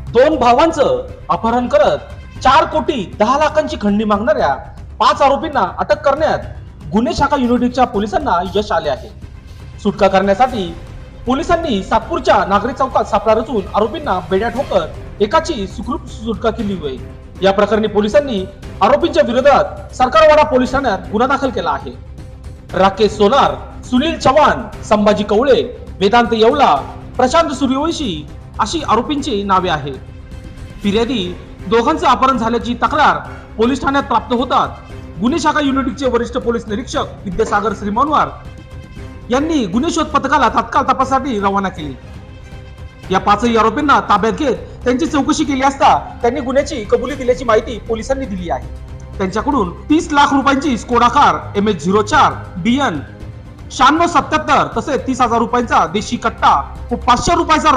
दोन भावांचं अपहरण करत 4,10,00,000ची खंडणी मागणाऱ्या 5 आरोपींना अटक करण्यात गुन्हे शाखा युनिटच्या पोलिसांना यश आले आहे। सुटका करण्यासाठी पोलिसांनी सातपूरच्या नागरी चौकात सापळा रचून आरोपींना बेड्या ठोकत एकाची सुखरूप सुटका केली आहे। या प्रकरणी पोलिसांनी आरोपींच्या विरोधात सरकारवाडा पोलीस ठाण्यात गुन्हा दाखल केला आहे। राकेश सोनार, सुनील चव्हाण, संभाजी कवळे, वेदांत येवला, प्रशांत सूर्यवंशी अशी आरोपींची नावे आहेत। फिर्यादी दोघांचे अपहरण झाल्याची तक्रार पोलीस ठाण्यात प्राप्त होतात गुन्हे शाखा युनिटचे वरिष्ठ पोलीस निरीक्षक विद्यासागर श्रीमनवार यांनी गुन्हे शोध पथकाला तात्काळ तपासासाठी रवाना केली। या पाचही आरोपींना ताब्यात घेत त्यांची चौकशी केली असता त्यांनी गुन्ह्याची कबुली दिल्याची माहिती पोलिसांनी दिली आहे। त्यांच्याकडून 30 लाख रुपयांची स्कोडा कार MH04 DN 9677 तसेच 30,000 रुपयांचा देशी कट्टा व 500 रुपयाचा